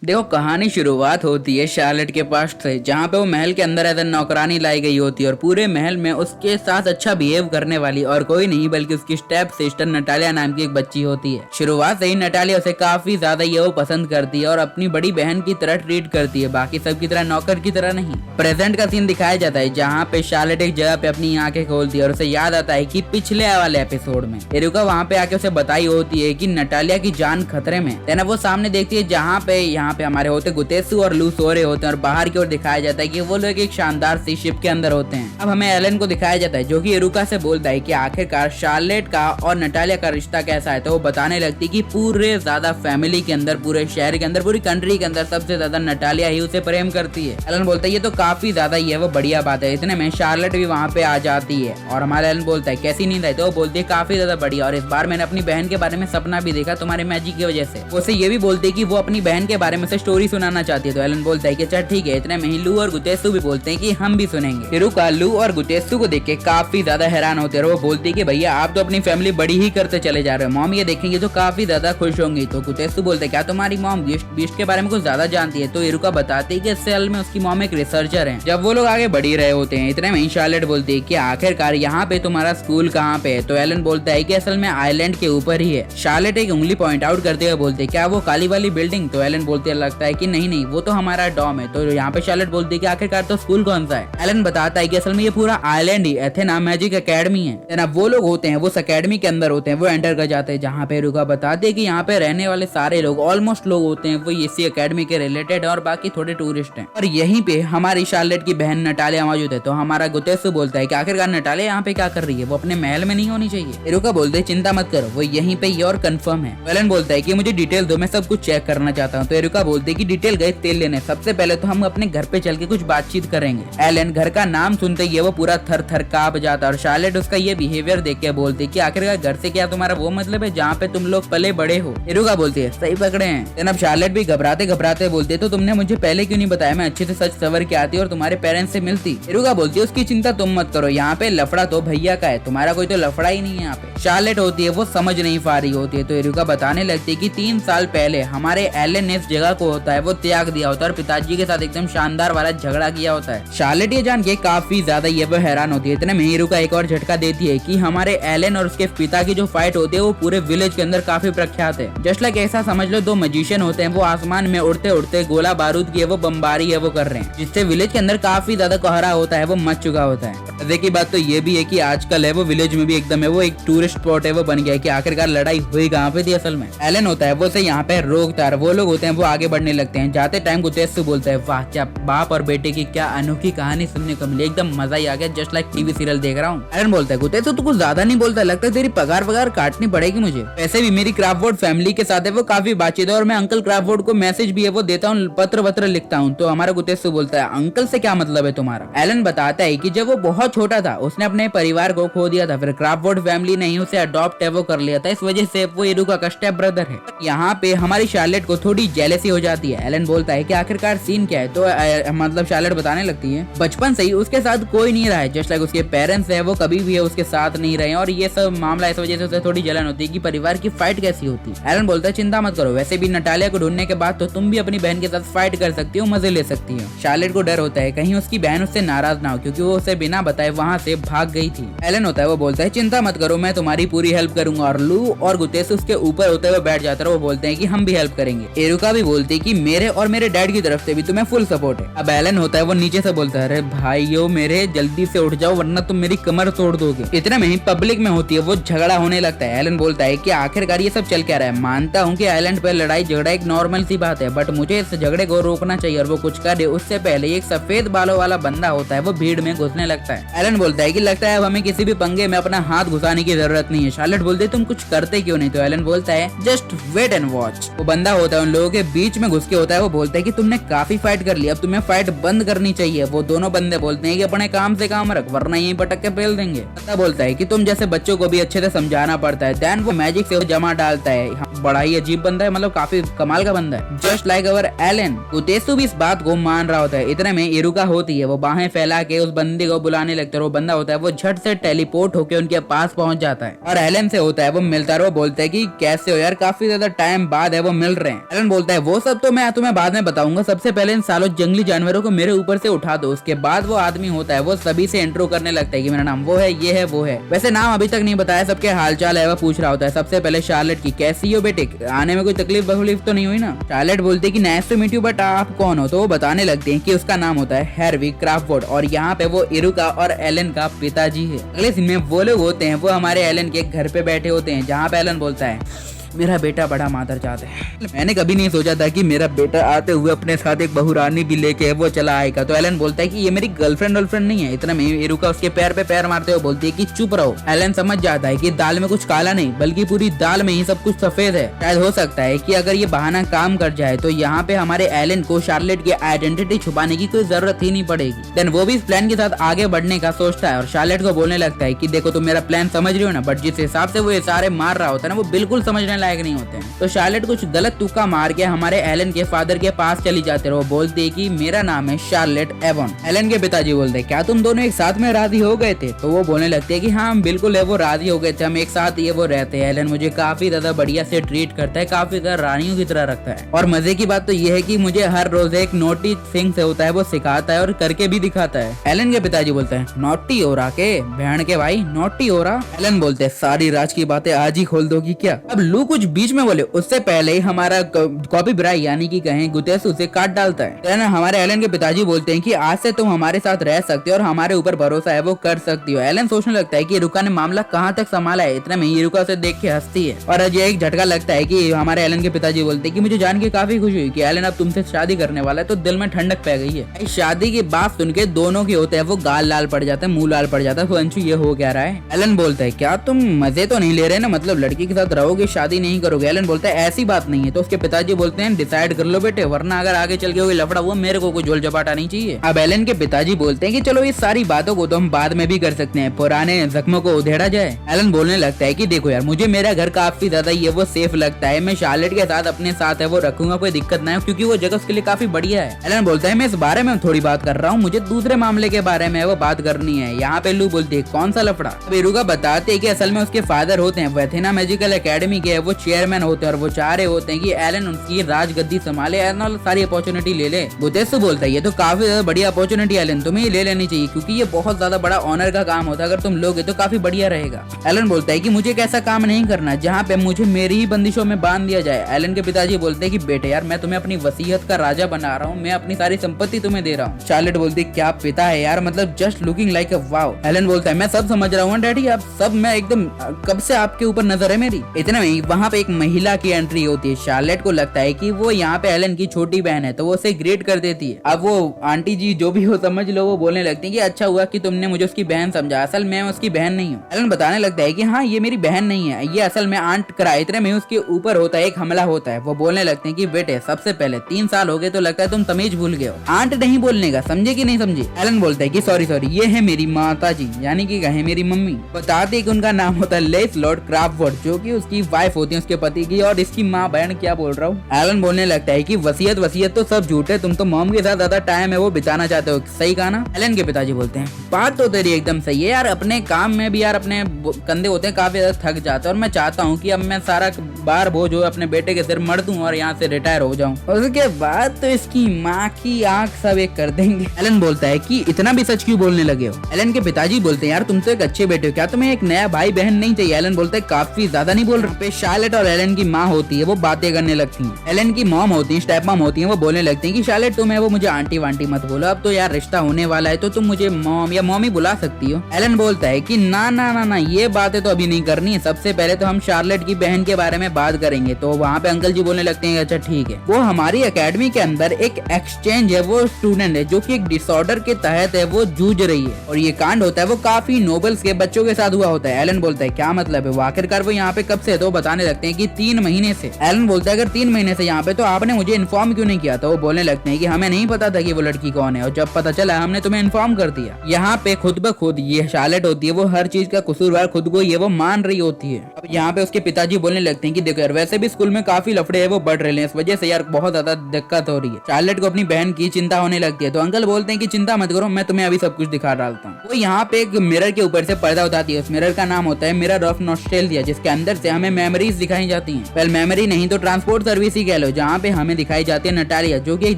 देखो कहानी शुरुआत होती है शार्लेट के पास से, जहाँ पे वो महल के अंदर ऐसा नौकरानी लाई गई होती है और पूरे महल में उसके साथ अच्छा बिहेव करने वाली और कोई नहीं बल्कि उसकी स्टेप सिस्टर नटालिया नाम की एक बच्ची होती है। शुरुआत से ही नटालिया उसे काफी ज्यादा ये वो पसंद करती है और अपनी बड़ी बहन की तरह ट्रीट करती है, बाकी सब की तरह नौकर की तरह नहीं। प्रेजेंट का सीन दिखाया जाता है जहाँ पे शार्लेट एक जगह पे अपनी आंखें खोलती है और उसे याद आता है कि पिछले वाले एपिसोड में एरुका वहाँ पे आके उसे बताई होती है कि नटालिया की जान खतरे में। देन वो सामने देखती है जहाँ पे हमारे होते गुतेसु और लू सो रहे होते हैं और बाहर की ओर दिखाया जाता है कि वो लोग एक शानदार सी शिप के अंदर होते हैं। अब हमें एलन को दिखाया जाता है जो कि एरुका से बोलता है कि आखिरकार शार्लेट का और नटालिया का रिश्ता कैसा है, तो वो बताने लगती है कि पूरे ज्यादा फैमिली के अंदर, पूरे शहर के अंदर, पूरी कंट्री के अंदर सबसे ज्यादा नटालिया ही उसे प्रेम करती है। एलन बोलता है ये तो काफी ज्यादा ये वो बढ़िया बात है। इतने में शार्लेट भी वहाँ पे आ जाती है और हमारा एलन बोलता है कैसी नींद आई, तो वो बोलती है काफी ज्यादा बढ़िया, और इस बार मैंने अपनी बहन के बारे में सपना भी देखा तुम्हारे मैजिक की वजह से। उसे ये भी बोलते है कि वो अपनी बहन के बारे में से स्टोरी सुनाना चाहती है, तो एलन बोलता है कि अच्छा ठीक है। इतने में ही लू और गुतेसु भी बोलते हैं कि हम भी सुनेंगे। एरुका लू और गुतेसु को देख के काफी ज्यादा हैरान होते हैं और वो बोलती है कि भैया आप तो अपनी फैमिली बड़ी ही करते चले जा रहे हो, मॉम ये देखेंगे तो काफी ज्यादा खुश होंगी। तो गुतेसु बोलते हैं क्या तुम्हारी मॉम बीस्ट के बारे में कुछ ज्यादा जानती है, तो एरुका बताती है कि असल में उसकी मॉम एक रिसर्चर है। जब वो लोग आगे बढ़ ही रहे होते हैं इतने में ही शार्लेट बोलती है कि आखिरकार यहाँ पे तुम्हारा स्कूल कहाँ पे है, तो एलन बोलता है कि असल में आइलैंड के ऊपर ही है। शार्लेट एक उंगली पॉइंट आउट करते हुए बोलते क्या वो काली वाली बिल्डिंग, तो एलन बोलते लगता है कि नहीं वो तो हमारा डॉम है। तो यहाँ पे शार्लेट बोलती है कि आखिरकार तो स्कूल कौन सा है। एलन बताता है कि असल में ये पूरा आइलैंड ही एथेना मैजिक एकेडमी है। अब वो लोग होते हैं वो एकेडमी के अंदर होते हैं, वो एंटर कर जाते हैं, जहाँ पे एरुका बताते हैं कि यहाँ पे रहने वाले सारे लोग ऑलमोस्ट लोग होते हैं वो इसी एकेडमी के रिलेटेड और बाकी थोड़े टूरिस्ट हैं। और यहीं पे हमारी शार्लेट की बहन नटालिया मौजूद है। तो हमारा गुतेसु बोलता है कि आखिरकार नटालिया यहाँ पे क्या कर रही है, वो अपने महल में नहीं होनी चाहिए। एरुका बोलते है चिंता मत करो वो यहीं पे ही और कंफर्म है। एलन बोलता है कि मुझे डिटेल दो, मैं सब कुछ चेक करना चाहता हूँ। तो एरुका बोलते है कि डिटेल गए तेल लेने, सबसे पहले तो हम अपने घर पे चल के कुछ बातचीत करेंगे। एलन घर का नाम सुनते ही वो पूरा थर थर कांप जाता है और शार्लेट उसका ये बिहेवियर देख के बोलती है कि आखिरकार घर से क्या तुम्हारा वो मतलब है जहाँ पे तुम लोग पले बड़े हो। एरुका बोलती है सही पकड़े हैं। अब शार्लेट भी घबराते घबराते बोलती है तो तुमने मुझे पहले क्यों नहीं बताया, मैं अच्छे से सच सवर के आती और तुम्हारे पेरेंट्स से मिलती। एरुका बोलती है उसकी चिंता तुम मत करो, यहाँ पे लफड़ा तो भैया का है, तुम्हारा कोई तो लफड़ा ही नहीं है यहाँ पे। शार्लेट होती है वो समझ नहीं पा रही होती है। तो एरुका बताने लगती है कि 3 साल पहले हमारे एलन ने इस जगह को होता है वो त्याग दिया होता है और पिताजी के साथ एकदम शानदार वाला झगड़ा किया होता है। शार्लेट ये जान के काफी ज्यादा ये वो हैरान होती है। इतने में एरुका एक और झटका देती है कि हमारे एलन और उसके पिता की जो फाइट होती है वो पूरे विलेज के अंदर काफी प्रख्यात है। जस्ट लाइक ऐसा समझ लो 2 मजिशियन होते हैं, वो आसमान में उड़ते उड़ते गोला बारूद की वो बमबारी है वो कर रहे हैं, जिससे विलेज के अंदर काफी ज्यादा कोहरा होता है वो मच चुका होता है। मजे की बात तो ये भी है कि आजकल है वो विलेज में भी एकदम है वो एक टूरिस्ट स्पॉट है वो बन गया है कि आखिरकार लड़ाई हुई कहाँ पे थी असल में। एलन होता है वो से यहाँ पे रोकता है, वो लोग होते हैं वो आगे बढ़ने लगते हैं। जाते टाइम गुतेसु बोलता है वाह क्या बाप और बेटे की क्या अनोखी कहानी सुनने को मिली, एकदम मजा ही आ गया, जस्ट लाइक टीवी सीरियल देख रहा हूँ। एलन बोलता है गुतेसु तू कुछ ज्यादा नहीं बोलता, लगता है तेरी पगार काटनी पड़ेगी मुझे। वैसे भी मेरी क्राफ्टवुड फैमिली के साथ है वो काफी बातचीत है और मैं अंकल क्राफ्टवुड को मैसेज भी है वो देता हूँ, पत्र लिखता हूँ। तो हमारा गुतेसु बोलता है अंकल से क्या मतलब है तुम्हारा। एलन बताता है कि जब वो बहुत छोटा था उसने अपने परिवार को खो दिया था, फिर क्राफ्टवुड फैमिली ने ही उसे अडॉप्ट है वो कर लिया था, इस वजह से वो एरुका का स्टेप ब्रदर है। यहाँ पे हमारी शार्लेट को थोड़ी जेलसी हो जाती है। एलन बोलता है कि आखिरकार सीन क्या है, तो मतलब शार्लेट बताने लगती है बचपन से ही उसके साथ कोई नहीं रहा है, जस्ट लाइक उसके पेरेंट्स है वो कभी भी है उसके साथ नहीं रहे और ये सब मामला इस वजह से उसे थोड़ी जलन होती है कि परिवार की फाइट कैसी होती है। एलन बोलता है चिंता मत करो, वैसे भी नटालिया को ढूंढने के बाद तो तुम भी अपनी बहन के साथ फाइट कर सकती हो, मजे ले सकती हो। शार्लेट को डर होता है कहीं उसकी बहन उससे नाराज ना हो क्योंकि वो उसे बिना बताए वहाँ से भाग गई थी। एलन होता है वो बोलता है चिंता मत करो मैं तुम्हारी पूरी हेल्प करूंगा, और लू और गुतेसु उसके ऊपर होते हुए बैठ जाता है, वो बोलते हैं कि हम भी हेल्प करेंगे। एरुका भी बोलती है कि मेरे और मेरे डैड की तरफ से भी तुम्हें फुल सपोर्ट है। अब एलन होता है वो नीचे से बोलता है अरे भाइयों मेरे जल्दी से उठ जाओ वरना तुम मेरी कमर तोड़ दोगे। इतने में ही पब्लिक में होती है वो झगड़ा होने लगता है। एलन बोलता है कि आखिरकार ये सब चल क्या रहा है, मानता हूँ कि आइलैंड पे लड़ाई झगड़ा एक नॉर्मल सी बात है, बट मुझे इस झगड़े को रोकना चाहिए और वो कुछ करे उससे पहले एक सफेद बालों वाला बंदा होता है वो भीड़ में घुसने लगता है। एलन बोलता है कि लगता है अब हमें किसी भी पंगे में अपना हाथ घुसाने की जरूरत नहीं है। शार्लेट बोलते तुम कुछ करते क्यों नहीं, तो एलन बोलता है जस्ट वेट एंड वॉच। वो बंदा होता है उन लोगों के बीच में घुस के होता है, वो बोलता है कि तुमने काफी फाइट कर ली, अब तुम्हें फाइट बंद करनी चाहिए। वो दोनों बंदे बोलते हैं कि अपने काम से काम रख वरना यहीं पटक के फेल देंगे। बंदा बोलता है कि तुम जैसे बच्चों को भी अच्छे से समझाना पड़ता है। देन वो मैजिक से जमा डालता है। बड़ा ही अजीब बंदा है, मतलब काफी कमाल का बंदा है, जस्ट लाइक अवर एलन। गुतेसु भी इस बात को मान रहा होता है। इतने में एरुका होती है वो बाहें फैला के उस बंदे को बुलाने लगता है। वो बंदा होता है वो झट से टेलीपोर्ट होकर उनके पास पहुंच जाता है और एलन से होता है वो मिलता है। वो बोलता है कि कैसे हो यार, काफी ज्यादा टाइम बाद है वो मिल रहे हैं। एलन बोलता है वो सब तो मैं तुम्हें बाद में बताऊंगा, सबसे पहले इन सालों जंगली जानवरों को मेरे ऊपर से उठा दो। उसके बाद वो आदमी होता है वो सभी से इंट्रो करने लगता है कि मेरा नाम वो है, ये है, वो है। वैसे नाम अभी तक नहीं बताया, सबके हालचाल है वो पूछ रहा होता है। सबसे पहले शार्लेट की, कैसी हो बेटे, आने में कोई तकलीफ तो नहीं हुई ना। शार्लेट बोलती है कि nice to meet you, but आप कौन हो। तो वो बताने लगते हैं कि उसका नाम होता है हेरविग क्रॉफोर्ड और यहाँ पे वो इरुका और एलन का पिताजी है। अगले सीन में वो लोग होते हैं वो हमारे एलन के घर पे बैठे होते हैं, जहाँ पे एलन बोलता है मेरा बेटा बड़ा मादरजात है। मैंने कभी नहीं सोचा था कि मेरा बेटा आते हुए अपने साथ एक बहुरानी भी लेके वो चला आएगा। तो एलन बोलता है कि ये मेरी गर्लफ्रेंड नहीं है। इतना में इरुका उसके पैर पे पैर मारते हुए बोलती है कि चुप रहो। एलन समझ जाता है कि दाल में कुछ काला नहीं बल्कि पूरी दाल में ही सब कुछ सफेद है। शायद हो सकता है कि अगर ये बहाना काम कर जाए तो यहाँ पे हमारे एलन को शार्लेट की आइडेंटिटी छुपाने की कोई जरूरत ही नहीं पड़ेगी। देन वो भी इस प्लान के साथ आगे बढ़ने का सोचता है और शार्लेट को बोलने लगता है कि देखो तुम मेरा प्लान समझ रहे हो ना, बट जिस हिसाब से वो ये सारे मार रहा होता है ना वो बिल्कुल समझने लायक नहीं होते हैं। तो शार्लेट कुछ गलत तुक्का मार के हमारे एलन के फादर के पास चली जाते रहो, बोलते कि मेरा नाम है शार्लेट एवन। एलन के पिताजी बोलते क्या तुम दोनों एक साथ में राजी हो गए थे। तो वो बोलने लगते हैं कि हाँ हम बिल्कुल है वो राजी हो गए थे, हम एक साथ ये वो रहते हैं। एलन मुझे काफी ज्यादा बढ़िया से ट्रीट करता है, काफी ज्यादा रानियों की तरह रखता है और मजे की बात तो ये है कि मुझे हर रोज एक नोटी थिंग से होता है वो सिखाता है और करके भी दिखाता है। एलन के पिताजी बोलते हैं नोटी हो रहा के बहन के भाई, नोटी हो रहा। एलन बोलते हैं सारी राज की बातें आज ही खोल दोगी क्या। अब लू कुछ बीच में बोले उससे पहले ही हमारा कॉपी ब्राई यानी कि कहें गुतेस उसे काट डालता है। तो हमारे एलन के पिताजी बोलते हैं कि आज से तुम हमारे साथ रह सकते हो और हमारे ऊपर भरोसा है वो कर सकती हो। एलन सोचने लगता है कि रुका ने मामला कहाँ तक संभाला है। इतना में ही रुका उसे देख के हंसती है और अजय एक झटका लगता है कि हमारे एलन के पिताजी बोलते हैं कि मुझे जान के काफी खुशी हुई कि एलन अब तुमसे शादी करने वाला है। तो दिल में ठंडक पै गई है। शादी की बात सुन के दोनों के होते हैं वो गाल लाल पड़ जाते हैं, मुंह लाल पड़ जाता है। तो अंशु ये हो क्या रहा है। एलन बोलता है क्या तुम मजे तो नहीं ले रहे ना, मतलब लड़की के साथ रहोगे शादी नहीं करोगे। एलन बोलता है ऐसी बात नहीं है। तो उसके पिताजी बोलते हैं डिसाइड कर लो बेटे, वरना अगर आगे चल के कोई लफड़ा हुआ मेरे को कोई झोल झपाटा नहीं चाहिए। अब एलन के पिताजी बोलते हैं कि चलो इस सारी बातों को तो हम बाद में भी कर सकते हैं, पुराने जख्मों को उधेड़ा जाए। एलन बोलने लगता है कि देखो यार मुझे मेरा घर काफी ज्यादा ये वो सेफ लगता है, मैं शार्लेट के साथ अपने साथ है वो रखूंगा, कोई दिक्कत ना है क्योंकि वो जगह उसके लिए काफी बढ़िया है। एलन बोलता है मैं इस बारे में थोड़ी बात कर रहा हूँ, मुझे दूसरे मामले के बारे में वो बात करनी है। यहाँ पे लू बोलती है कौन सा लफड़ा। अब इरुका बताते हैं कि असल में उसके फादर होते हैं वेथेना मैजिकल एकेडमी के वो चेयरमैन होते हैं और वो चाह रहे होते हैं कि एलन उनकी राजगद्दी संभाले, एलन सारी अपॉर्चुनिटी ले ले। गुतेस बोलता है ये तो काफी ज्यादा बढ़िया अपॉर्चुनिटी एलन, तुम्हें ले लेनी चाहिए क्योंकि ये बहुत ज्यादा बड़ा ऑनर का काम होता है, अगर तुम लोगे तो काफी बढ़िया रहेगा। एलन बोलता है कि मुझे कैसा काम नहीं करना जहाँ पे मुझे मेरी ही बंदिशों में बांध दिया जाए। एलन के पिताजी बोलते हैं कि बेटे यार मैं तुम्हें अपनी वसीयत का राजा बना रहा हूँ, मैं अपनी सारी संपत्ति तुम्हें दे रहा हूँ। शार्लेट बोलती है क्या पिता है यार, मतलब just looking like a wow. Elon बोलता है मैं सब समझ रहा हूँ डैडी, आप सब मैं एकदम कब से आपके ऊपर नजर है मेरी। इतने में वहाँ पे एक महिला की एंट्री होती है। शार्लेट को लगता है कि वो यहाँ पे एलन की छोटी बहन है तो वो उसे ग्रेट कर देती है। अब वो आंटी जी जो भी हो समझ लो वो बोलने लगती है कि अच्छा हुआ कि तुमने मुझे उसकी बहन समझा, असल मैं उसकी बहन नहीं हूँ। एलन बताने लगता है कि हाँ ये मेरी बहन नहीं है, ये असल में आंट करा। इतने में उसके ऊपर होता है एक हमला होता है। वो बोलने लगते हैं कि बेटे सबसे पहले 3 साल हो गए तो लगता है तुम तमीज भूल गए हो, आंट नहीं बोलने का, समझे कि नहीं समझे। एलन बोलता है कि सॉरी ये है मेरी माता जी यानी कि कहे मेरी मम्मी। बताते हैं कि उनका नाम होता है लेस लॉर्ड क्रॉफोर्ड जो कि उसकी वाइफ होती है उसके पति की, और इसकी माँ बहन क्या बोल रहा हूँ। एलन बोलने लगता है कि वसीयत तो सब झूठ है, तुम तो मॉम के साथ ज्यादा टाइम है वो बिताना चाहते हो, सही कहा ना। एलन के पिताजी बोलते हैं बात तो तेरी एकदम सही है यार, अपने काम में भी यार अपने कंधे होते हैं काफी ज्यादा थक जाते हैं और मैं चाहता हूँ कि अब मैं सारा बार बोझ हो अपने बेटे के सिर मर दूं और यहाँ से रिटायर हो जाऊं, उसके बाद तो इसकी माँ की आंख सब एक कर देंगे। एलन बोलता है कि इतना भी सच क्यों बोलने लगे हो। एलन के पिताजी बोलते हैं यार तुम तो एक अच्छे बेटे हो, क्या तुम्हें एक नया भाई बहन नहीं चाहिए। एलन बोलता है काफी ज्यादा नहीं बोल रहे। शार्लेट और एलन की माँ होती है वो बातें करने लगती है। एलन की मॉम होती है, स्टेप मॉम होती है, वो बोलने लगती है कि शार्लेट तुम है वो मुझे आंटी वांटी मत बोलो, अब तो यार रिश्ता होने वाला है तो तुम मुझे मॉम या मॉमी बुला सकती हो। एलन बोलता है कि ना ना ना ना ये बातें तो अभी नहीं करनी है, सबसे पहले तो हम शार्लेट की बहन के बारे में बात करेंगे। तो वहाँ पे अंकल जी बोलने लगते हैं अच्छा ठीक है। वो हमारी एकेडमी के अंदर एक एक्सचेंज है वो स्टूडेंट है जो कि एक डिसऑर्डर के तहत है वो जूझ रही है और ये कांड होता है वो काफी नोबल्स के बच्चों के साथ हुआ होता है। एलन बोलता है क्या मतलब है वो, आखिरकार वो यहाँ पे कब से है। तो बताने लगते हैं कि 3 महीने से। एलन बोलता है अगर 3 महीने से यहाँ पे तो आपने मुझे इन्फॉर्म क्यों नहीं किया। तो वो बोलने लगते हैं कि हमें नहीं पता था कि वो लड़की कौन है और जब पता चला हमने तुम्हें इन्फॉर्म कर दिया। यहाँ पे खुद ब खुद ये शार्लेट होती है वो हर चीज का कसूरवार खुद को ये वो मान रही होती है। अब यहाँ पे उसके पिताजी बोलने लगते हैं कि कि देखो यार वैसे भी स्कूल में काफी लफड़े है वो बढ़ रहे हैं, इस वजह से यार बहुत ज्यादा दिक्कत हो रही है। शार्लेट को अपनी बहन की चिंता होने लगती है तो अंकल बोलते हैं कि चिंता मत करो, मैं तुम्हें अभी सब कुछ दिखा डालता हूँ। वो यहाँ पे एक मिरर के ऊपर से पर्दा उठाती है, उस मिरर का नाम होता है मिरर ऑफ नॉस्टैल्जिया, जिसके अंदर से हमें मेमोरीज दिखाई जाती हैं। वेल मेमोरी नहीं तो ट्रांसपोर्ट सर्विस ही कह लो, जहाँ पे हमें दिखाई जाती है नटालिया जो कि एक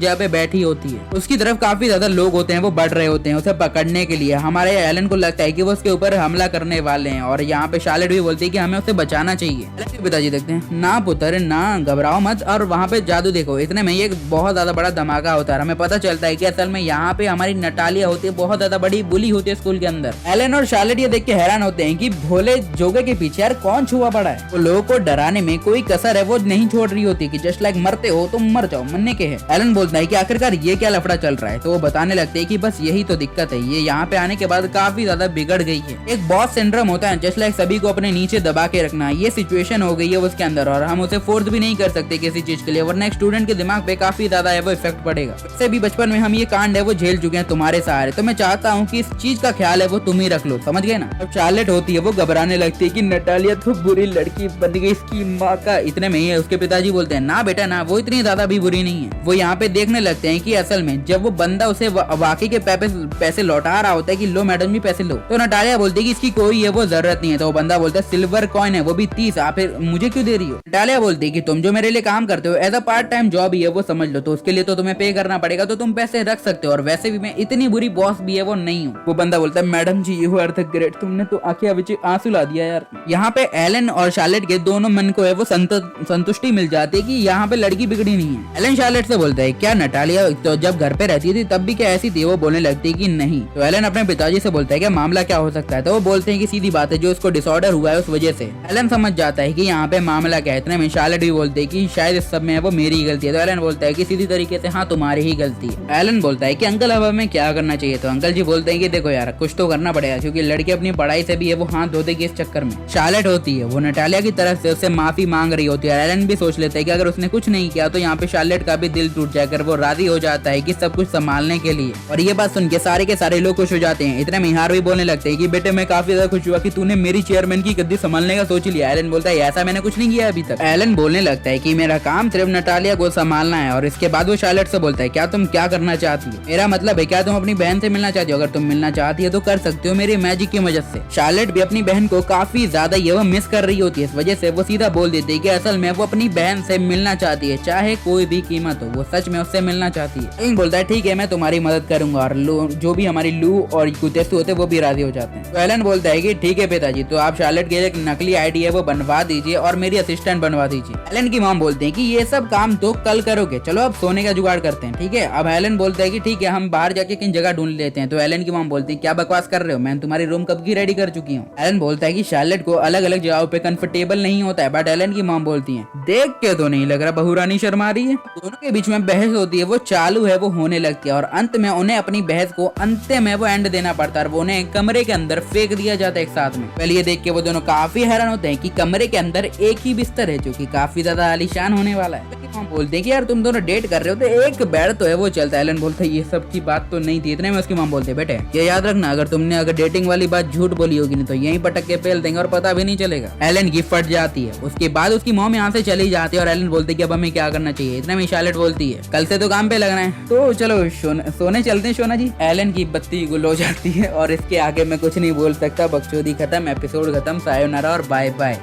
जगह पे बैठी होती है। उसकी तरफ काफी ज्यादा लोग होते हैं वो बढ़ रहे होते हैं उसे पकड़ने के लिए। हमारे एलन को लगता है कि वो उसके ऊपर हमला करने वाले हैं और यहाँ पे शार्लेट भी बोलती है कि हमें उसे बचाना चाहिए। एलन के पिताजी देखते हैं ना पुत्र ना घबराओ मत, और वहाँ पे जादू देखो। इतने में एक बहुत ज्यादा बड़ा धमाका होता है, हमें पता चलता है कि असल में यहाँ पे हमारी नटालिया होती है बहुत ज्यादा बड़ी बुली होती है स्कूल के अंदर। एलन और शार्लेट ये देख के हैरान होते हैं कि भोले जोगे के पीछे यार कौन छुआ पड़ा है। वो लोगों को डराने में कोई कसर है वो नहीं छोड़ रही होती कि जस्ट लाइक मरते हो तो मर जाओ, मरने के है। एलन बोलता है कि आखिरकार ये क्या लफड़ा चल रहा है, तो वो बताने लगते हैं कि बस यही तो दिक्कत है, ये यहाँ पे आने के बाद काफी ज्यादा बिगड़ गई है। एक बॉस सिंड्रोम होता है जस्ट लाइक सभी को अपने नीचे दबा के रखना, ये सिचुएशन हो गई है उसके अंदर और हम उसे फोर्स भी नहीं कर सकते किसी चीज के लिए, वरना एक स्टूडेंट के दिमाग पे काफी ज्यादा है वो इफेक्ट पड़ेगा। वैसे भी बचपन में हम ये कांड है वो झेल चुके हैं तुम्हारे सहारे, तो मैं चाहता हूँ कि इस चीज का ख्याल है वो तुम ही रख लो, समझ गए ना। अब शार्लेट होती है वो घबराने लगती है कि नटालिया तो बुरी लड़की बन गई इसकी माँ का। इतने में ही उसके पिताजी बोलते हैं ना बेटा ना, वो इतनी ज्यादा भी बुरी नहीं है। वो यहाँ पे देखने लगते हैं कि असल में जब वो बंदा उसे वाकई के पैसे लौटा रहा होता है कि लो मैडम जी पैसे लो, तो नटालिया बोलती है कि इसकी कोई है वो जरूरत नहीं है। तो वो बंदा बोलता है सिल्वर कॉइन है वो भी 30, आप फिर मुझे क्यों दे रही हो। नटालिया बोलती है कि तुम जो मेरे लिए काम करते हो as a part time job ही है वो समझ लो, तो उसके लिए तो तुम्हें पे करना पड़ेगा, तो तुम पैसे रख सकते हो, और वैसे भी मैं इतनी बुरी बॉस भी है वो नहीं हूँ। वो बंदा बोलता है madam ji you are the great, तुमने तो आंखें बीच आंसू ला दिया यार। यहाँ पे एलन और शार्लेट के दोनों मन को है वो संतुष्टि मिल जाती है कि यहाँ पे लड़की बिगड़ी नहीं है। एलन शार्लेट से बोलता है क्या नटालिया तो जब घर पे रहती थी तब भी क्या ऐसी थी, वो बोलने लगती है कि नहीं। तो एलन अपने पिताजी से बोलता है कि मामला क्या हो सकता है, तो वो बोलते हैं कि सीधी बात है जो उसको डिसऑर्डर हुआ है उस वजह से। एलन समझ जाता है कि यहाँ पे मामला क्या है। इतने में शार्लेट भी बोलते है कि शायद इस सब में वो मेरी ही गलती है, तो एलन बोलता है कि सीधी तरीके से हाँ तुम्हारी ही गलती है। एलन बोलता है कि अंकल अब हमें क्या करना चाहिए, तो अंकल जी बोलते हैं कि देखो यार कुछ तो करना पड़ेगा क्योंकि लड़की अपनी पढ़ाई से भी है वो हाथ धो देगी इस चक्कर में। शार्लेट होती है वो नटालिया की तरफ से उससे माफी मांग रही होती है। एलन भी सोच लेता है कि अगर उसने कुछ नहीं किया तो यहाँ पे शार्लेट का भी दिल टूट जाकर वो राजी हो जाता है कि सब कुछ संभालने के लिए, और ये बात सुन के सारे लोग खुश हो जाते हैं। इतने में हार भी बोलने लगते हैं कि बेटे मैं काफी ज्यादा खुश हुआ कि तूने मेरी चेयरमैन की गद्दी संभालने का सोच लिया। एलन बोलता है ऐसा मैंने कुछ नहीं किया अभी तक। एलन बोलने लगता है कि मेरा काम सिर्फ नटालिया को संभालना है, और इसके बाद वो शार्लेट से बोलता है क्या तुम क्या करना चाहती हो, मेरा मतलब है क्या तुम अपनी बहन से मिलना चाहती हो, अगर तुम मिलना चाहती हो तो कर सकते हो मेरी मैजिक की मदद से। शार्लेट भी अपनी बहन को काफी ज्यादा ये मिस कर रही होती है, इस वजह से वो सीधा बोल देती है कि असल में वो अपनी बहन से मिलना चाहती है चाहे कोई भी कीमत हो, वो सच में उससे मिलना चाहती है। एलन बोलता है ठीक है मैं तुम्हारी मदद करूंगा, और जो भी हमारी लू और कुतेसु होते वो भी राजी हो जाते हैं। तो एलन बोलता है कि ठीक है पिताजी, तो आप शार्लेट के एक नकली आईडी है वो बनवा दीजिए और मेरी असिस्टेंट बनवा दीजिए। एलन की मॉम बोलते हैं कि ये सब काम तो कल करोगे, चलो अब सोने का जुगाड़ करते हैं, ठीक है। अब एलन बोलता है कि ठीक है हम बाहर जाके कहीं जगह ढूंढ लेते हैं। तो एलन की मॉम बोलती है क्या बकवास कर रहे हो, मैं तुम्हारी रूम कब की रेडी कर चुकी हूँ। एलन बोलता है कि शार्लेट को अलग अलग जगहों पे कंफर्टेबल नहीं होता है, बट एलन की मॉम बोलती है देख के तो नहीं लग रहा बहू रानी शर्मा रही है। दोनों के बीच में बहस होती है वो चालू है वो होने लगती है, और अंत में उन्हें अपनी बहस को अंत में वो एंड देना पड़ता है, वो उन्हें कमरे के अंदर फेंक दिया जाता है एक साथ में। पहले ये देख के वो दोनों काफी हैरान होते हैं कि कमरे के अंदर एक ही बिस्तर है जो कि काफी ज्यादा आलीशान होने वाला है। हम बोलते हैं कि यार तुम दोनों डेट कर रहे हो तो एक बेड तो है वो चलता है। एलन बोलता है ये सब की बात तो नहीं थी। इतने में उसकी मॉम बोलते हैं बेटे ये याद रखना अगर तुमने डेटिंग वाली बात झूठ बोली होगी नहीं तो यहीं पटक के फेल देंगे और पता भी नहीं चलेगा। एलन की फट जाती है। उसके बाद उसकी मॉम यहाँ से चली जाती है और एलन बोलते हैं कि अब हमें क्या करना चाहिए। इतने में शार्लेट बोलती है कल से तो काम पे लगना है, तो चलो सोने चलते हैं शोना जी। एलन की बत्ती गुल हो जाती है और इसके आगे मैं कुछ नहीं बोल सकता। बकचोदी खत्म, एपिसोड खत्म, सायोनारा और बाय बाय।